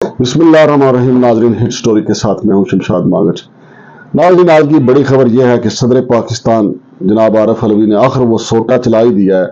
बिस्मिल्लाहिर्रहमानिर्रहीम। नाजरीन, hit story के साथ मैं हूं शमशाद मागट। नाजरीन, आज की बड़ी खबर यह है कि सदर पाकिस्तान जनाब आरिफ अलवी ने आखिर वो सोटा चला ही दिया है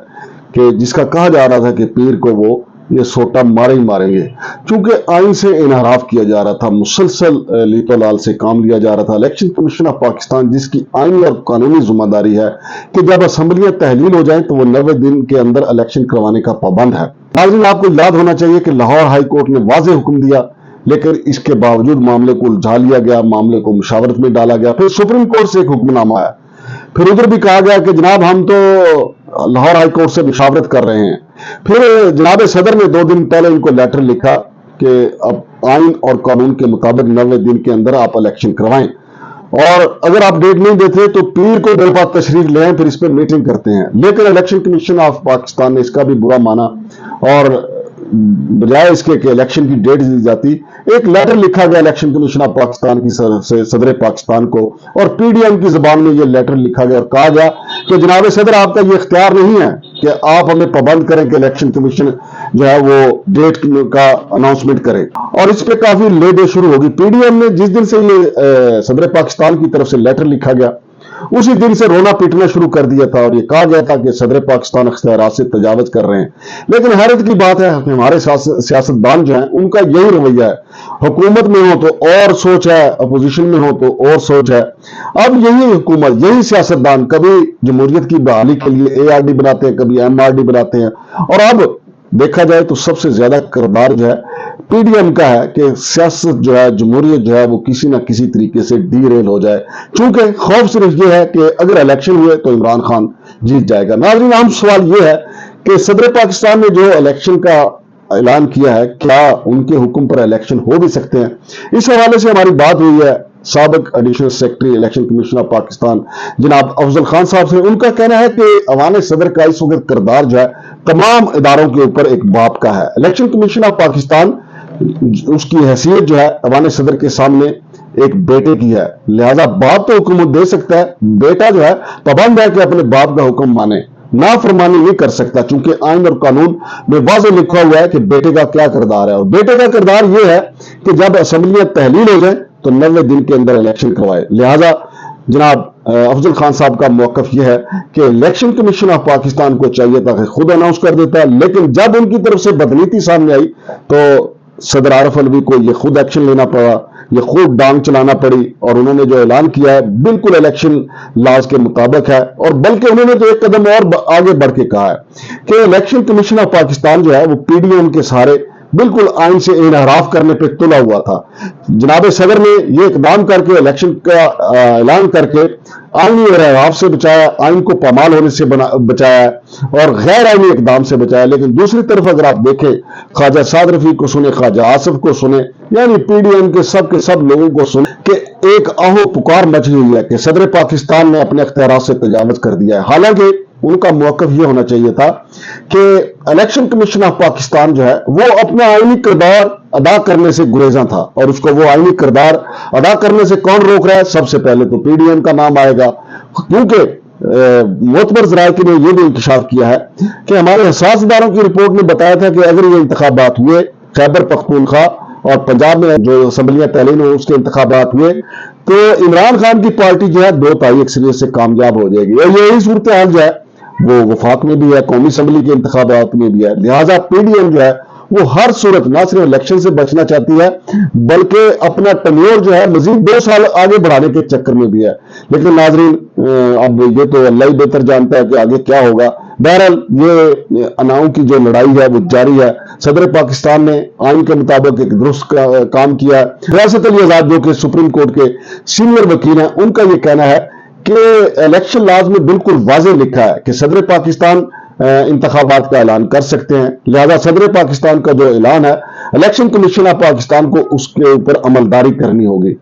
कि जिसका कहा जा रहा था कि पीर को वो ये सोटा मारे ही मारेंगे। चूंकि आइन से इनहराफ किया जा रहा था, मुसलसल लीतो लाल से काम लिया जा रहा था। इलेक्शन कमीशन ऑफ पाकिस्तान, जिसकी आइनी और कानूनी जिम्मेदारी है कि जब असम्बलियां तहलील हो जाएं तो वो 90 दिन के अंदर इलेक्शन करवाने का पाबंद है। नाज़रीन, आपको याद होना चाहिए कि लाहौर हाई कोर्ट ने वाज़ेह हुक्म दिया, लेकिन इसके बावजूद मामले को उलझा लिया गया, मामले को मुशावरत में डाला गया। फिर सुप्रीम कोर्ट से एक हुक्मनामा आया, फिर उधर भी कहा गया कि जनाब हम तो लाहौर हाई कोर्ट से मुशावरत कर रहे हैं। फिर जनाब सदर ने 2 दिन पहले इनको लेटर लिखा कि अब आइन और कानून के मुताबिक 90 दिन के अंदर आप इलेक्शन करवाएं, और अगर आप डेट नहीं देते तो पीर को दरपा तशरीफ ले आए, फिर इस पर मीटिंग करते हैं। लेकिन इलेक्शन कमीशन ऑफ पाकिस्तान ने इसका भी बुरा माना और बजाय इसके कि इलेक्शन की डेट दी जाती, एक लेटर लिखा गया इलेक्शन कमीशन ऑफ पाकिस्तान की से सदर पाकिस्तान को, और पीडीएम की जुबान में ये लेटर लिखा गया और कहा गया कि जनाब सदर, आपका ये इख्तियार नहीं है कि आप हमें पाबंद करें कि इलेक्शन कमीशन जो है वो डेट का अनाउंसमेंट करे। और इस पे काफी लेडे शुरू होगी। पीडीएम ने जिस दिन से ये सदर पाकिस्तान की तरफ से लेटर लिखा गया, उसी दिन से रोना पीटना शुरू कर दिया था और ये कहा गया था कि सदर पाकिस्तान इख्तियारात से तजावज कर रहे हैं। लेकिन हैरत की बात है कि हमारे सियासतदान जो हैं उनका यही रवैया है। हुकूमत में हो तो और सोच है, अपोजिशन में हो तो और सोच है। अब यही हुकूमत, यही सियासतदान कभी जमहूरियत की बहाली के लिए एआरडी बनाते हैं, कभी एमआरडी बनाते हैं, और अब देखा जाए तो सबसे ज्यादा किरदार जो है पीडीएम का है कि सियासत जो है, जमहूरियत जो है वो किसी ना किसी तरीके से डीरेल हो जाए। चूंकि खौफ सिर्फ ये है कि अगर इलेक्शन हुए तो इमरान खान जीत जाएगा। नाज़रीन, अहम सवाल ये है कि सदर पाकिस्तान ने जो इलेक्शन का ऐलान किया है, क्या उनके हुक्म पर इलेक्शन हो भी सकते हैं? इस हवाले से हमारी बात हुई है साबिक additional secretary election commission of Pakistan जनाब अफजल खान साहब से। उनका कहना है कि अवान सदर का इस वक्त किरदार जो है तमाम इदारों के ऊपर एक बाप का है। इलेक्शन कमीशन ऑफ पाकिस्तान, उसकी हैसियत जो है अवान सदर के सामने एक बेटे की है, लिहाजा बाप तो हुक्म दे सकता है, बेटा जो है पाबंद है कि अपने बाप का हुक्म माने, नाफरमानी नहीं कर सकता। चूंकि आइन और कानून में वाज़ेह लिखा हुआ है कि बेटे का क्या किरदार है, और बेटे का किरदार यह है कि जब असेंबलियां तहलील हो जाए तो 90 दिन के अंदर इलेक्शन करवाए। लिहाजा जनाब अफजल खान साहब का मौकफ यह है कि इलेक्शन कमीशन ऑफ पाकिस्तान को चाहिए था कि खुद अनाउंस कर देता है, लेकिन जब उनकी तरफ से बदनीति सामने आई तो सदर आरिफ अलवी को यह खुद एक्शन लेना पड़ा, ये खूब डांग चलाना पड़ी, और उन्होंने जो ऐलान किया है बिल्कुल इलेक्शन लॉज के मुताबिक है। और बल्कि उन्होंने तो एक कदम और आगे बढ़ के कहा है कि इलेक्शन कमीशन ऑफ पाकिस्तान जो है वो पीडीएम के सहारे बिल्कुल आइन से इनहराफ करने पे तुला हुआ था। जनाब सदर ने ये इकदाम करके इलेक्शन का ऐलान करके आइनी इनहराफ से बचाया, आइन को पामाल होने से बचाया और गैर आइनी इकदाम से बचाया। लेकिन दूसरी तरफ अगर आप देखें, ख्वाजा साद रफी को सुने, ख्वाजा आसिफ को सुने, यानी पीडीएम के सब लोगों को सुने कि एक आहो पुकार मची हुई है कि सदर पाकिस्तान ने अपने इख्तियारात से तजावज कर दिया है। हालांकि उनका मौकफ यह होना चाहिए था कि इलेक्शन कमीशन ऑफ पाकिस्तान जो है वो अपना आईनी किरदार अदा करने से गुरेजा था, और उसको वो आईनी किरदार अदा करने से कौन रोक रहा है? सबसे पहले तो पीडीएम का नाम आएगा, क्योंकि मोतबर ज़राए ने यह भी इंकशाफ किया है कि हमारे हसास इदारों की रिपोर्ट में बताया था कि अगर ये इंतखाबात हुए, खैबर पख्तूनख्वा और पंजाब में जो असम्बलियां तहलील हुई उसके इंतखाबात हुए, तो इमरान खान की पार्टी जो है 2 अक्सरियत से कामयाब हो जाएगी। और यही सूरत हाल जो है वो वफाक में भी है, कौमी असम्बली के इंतखाबात में भी है। लिहाजा पीडीएम जो है वो हर सूरत ना सिर्फ इलेक्शन से बचना चाहती है, बल्कि अपना टन्योर जो है मजीद 2 साल आगे बढ़ाने के चक्कर में भी है। लेकिन नाजरीन, अब ये तो अल्लाह ही बेहतर जानता है कि आगे क्या होगा। बहरहाल ये अनाऊ की जो लड़ाई है वो जारी है। सदर पाकिस्तान ने आइन के मुताबिक एक दुरुस्त काम किया। रियासत अली आजाद जो कि सुप्रीम कोर्ट के सीनियर वकील हैं, उनका ये कहना है कि इलेक्शन लॉज में बिल्कुल वाज़ेह लिखा है कि सदर पाकिस्तान इंतखाबात का ऐलान कर सकते हैं। लिहाजा सदर पाकिस्तान का जो ऐलान है, इलेक्शन कमीशन ऑफ पाकिस्तान को उसके ऊपर अमलदारी करनी होगी।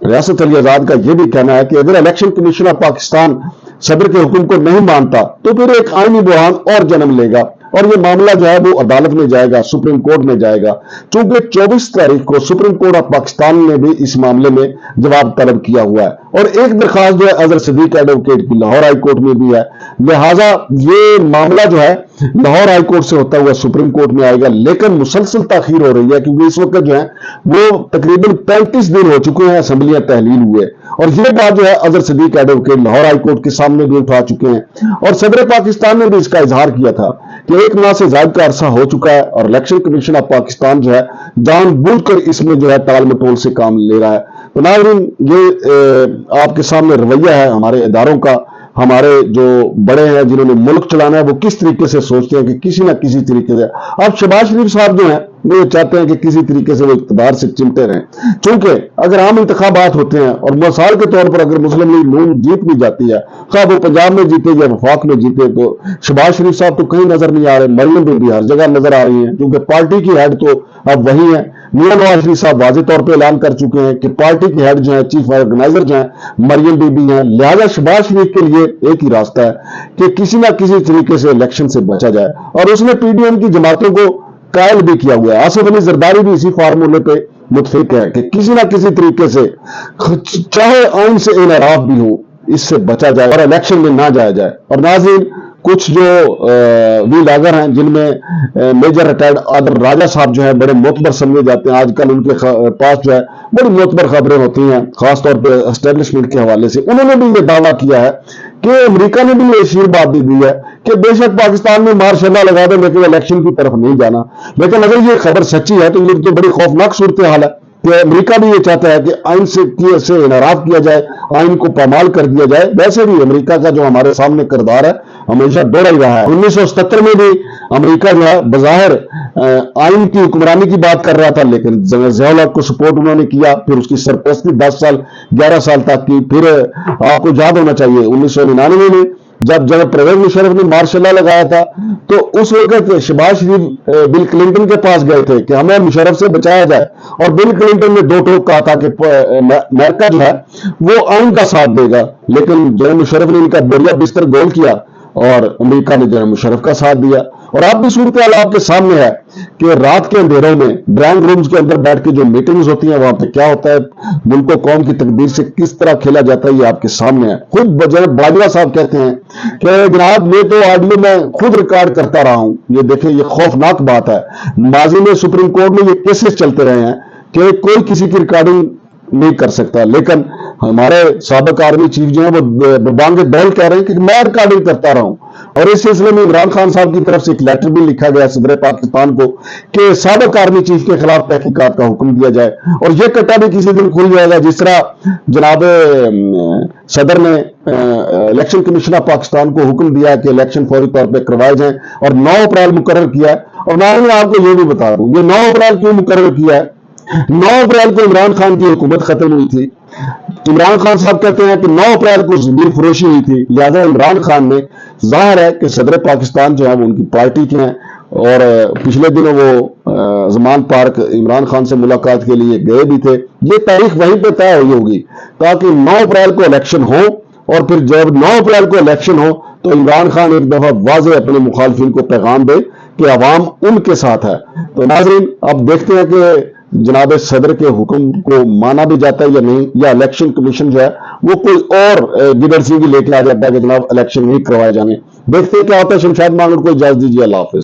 रियासत अली आजाद का यह भी कहना है कि अगर इलेक्शन कमीशन ऑफ पाकिस्तान सदर के हुक्म को नहीं मानता तो फिर एक आईनी बुहान और जन्म लेगा, और ये मामला जो है वो अदालत में जाएगा, सुप्रीम कोर्ट में जाएगा। चूंकि 24 तारीख को सुप्रीम कोर्ट ऑफ पाकिस्तान ने भी इस मामले में जवाब तलब किया हुआ है, और एक दरखास्त जो है अजहर सिद्दीक एडवोकेट की लाहौर हाई कोर्ट में भी है। लिहाजा ये मामला जो है लाहौर हाई कोर्ट से होता हुआ सुप्रीम कोर्ट में आएगा, लेकिन मुसलसल ताखीर हो रही है क्योंकि इस वक्त जो है वो तकरीबन 35 दिन हो चुके हैं असेंबलियां तहलील हुए, और ये बात जो है Azhar Siddique advocate Lahore high court के सामने भी उठा चुके हैं, और सदर पाकिस्तान ने भी इसका इजहार किया था कि 1 माह से ज्यादा का अरसा हो चुका है और इलेक्शन कमीशन ऑफ पाकिस्तान जो है जानबूझकर इसमें जो है टाल मटोल से काम ले रहा है। तो नाज़रीन, ये आपके सामने रवैया है हमारे इदारों का, हमारे जो बड़े हैं जिन्होंने मुल्क चलाना है वो किस तरीके से सोचते हैं कि किसी ना किसी तरीके से। अब शहबाज शरीफ साहब जो हैं वो चाहते हैं कि किसी तरीके से वो इक़्तिदार से चिमटे रहें, चूंकि अगर आम इंतखाबात होते हैं और मिसाल के तौर पर अगर मुस्लिम लीग नून जीत भी जाती है, खा वो पंजाब में जीते या वफाक में जीते, तो शहबाज शरीफ साहब तो कहीं नजर नहीं आ रहे, मरियम बीबी हर जगह नजर आ रही हैं क्योंकि पार्टी की हेड तो अब वही है। मियां नवाज शरीफ साहब वाज़ेह तौर पर ऐलान कर चुके हैं कि पार्टी की हेड जो है, चीफ ऑर्गेनाइजर जो है मरियम बीबी हैं, लिहाजा शहबाज शरीफ के लिए एक ही रास्ता है कि किसी ना किसी तरीके से इलेक्शन से बचा जाए, और उसने पीडीएम की जमातों को कायल भी किया हुआ है। आसिफ अली जरदारी भी इसी फार्मूले पे मुतफिक है कि किसी ना किसी तरीके से चाहे आइन से इनराफ भी हो इससे बचा जाए और इलेक्शन में ना जाया जाए। और नाज़रीन, कुछ जो वीलागर हैं जिनमें मेजर रिटायर्ड आदर राजा साहब जो है बड़े मोतबर समझे जाते हैं, आजकल उनके पास जो है बड़ी मोतबर खबरें होती हैं खासतौर पर एस्टेब्लिशमेंट के हवाले से, उन्होंने भी ये दावा किया है कि अमेरिका ने भी ये शीर बात दी है कि बेशक पाकिस्तान में मार्शल लगा दे लेकिन इलेक्शन की तरफ नहीं जाना। लेकिन अगर ये खबर सच्ची है तो ये तो बड़ी खौफनाक सूरत हाल है कि अमेरिका भी ये चाहता है कि आइन से इनराफ किया जाए, आइन को पामाल कर दिया जाए। वैसे भी अमेरिका का जो हमारे सामने किरदार है हमेशा दोहरा ही रहा है। 1977 में भी अमेरिका जो है बज़ाहिर आइन की हुक्मरानी की बात कर रहा था, लेकिन ज़िया-उल-हक को सपोर्ट उन्होंने किया, फिर उसकी सरपरस्ती 10 साल 11 साल तक की। फिर आपको याद होना चाहिए 1999 में जब परवेज मुशर्रफ ने मार्शल लॉ लगाया था तो उस वक्त शहबाज शरीफ बिल क्लिंटन के पास गए थे कि हमें मुशर्रफ से बचाया जाए, और बिल क्लिंटन ने दो टोक कहा था कि अमेरिका जो है वो आइन का साथ देगा, लेकिन जनरल मुशर्रफ ने इनका बोरिया बिस्तर गोल किया और अमेरिका ने जनरल मुशर्रफ का साथ दिया। और अब भी सूरत हाल आपके सामने है कि रात के अंधेरों में ड्राइंग रूम्स के अंदर बैठ के जो मीटिंग्स होती हैं वहां पे क्या होता है, मुल्क कौम की तकदीर से किस तरह खेला जाता है, ये आपके सामने है। खुद बाजवा साहब कहते हैं कि जनाब मैं तो ऑडियो में खुद रिकॉर्ड करता रहा हूं। ये देखें, ये खौफनाक बात है। माजी में सुप्रीम कोर्ट में ये केसेस चलते रहे हैं कि कोई किसी की रिकॉर्डिंग नहीं कर सकता, लेकिन हमारे साबिक आर्मी चीफ जो है वो बांगे बैल कह रहे हैं कि मैं रिकॉर्डिंग करता रहा हूं। और इस सिलसिले में इमरान खान साहब की तरफ से एक लेटर भी लिखा गया सदर पाकिस्तान को कि साबिक आर्मी चीफ के खिलाफ तहकीकात का हुक्म दिया जाए, और यह कट्टा भी किसी दिन खुल जाएगा जिस तरह जनाब सदर ने इलेक्शन कमीशन ऑफ पाकिस्तान को हुक्म दिया कि इलेक्शन फौरी तौर पर करवाए जाएं और 9 अप्रैल मुकर्रर किया है। और मैं आपको ये भी बता दूं ये 9 अप्रैल क्यों मुकर्रर किया है। 9 अप्रैल को इमरान खान की हुकूमत खत्म हुई थी। इमरान खान साहब कहते हैं कि 9 अप्रैल को जमीन फरोशी हुई थी, लिहाजा इमरान खान ने, जाहिर है कि सदर पाकिस्तान जो है वो उनकी पार्टी के हैं, और पिछले दिनों वो जमान पार्क इमरान खान से मुलाकात के लिए गए भी थे। ये तारीख वहीं पे तय हुई होगी ताकि 9 अप्रैल को इलेक्शन हो, और फिर जब 9 अप्रैल को इलेक्शन हो तो इमरान खान एक दफा वाज़ेह अपने मुखालफिन को पैगाम दे कि अवाम उनके साथ है। तो नाज़रीन, अब देखते हैं कि जनाब सदर के हुक्म को माना भी जाता है या नहीं, या इलेक्शन कमीशन जो है वो कोई और गिदड़ सिंह लेके आ जाता है कि जनाब इलेक्शन नहीं करवाए जाने। देखते हैं क्या होता है। शमशाद मांगड़ को इजाजत दीजिए। अल्लाह हाफिज।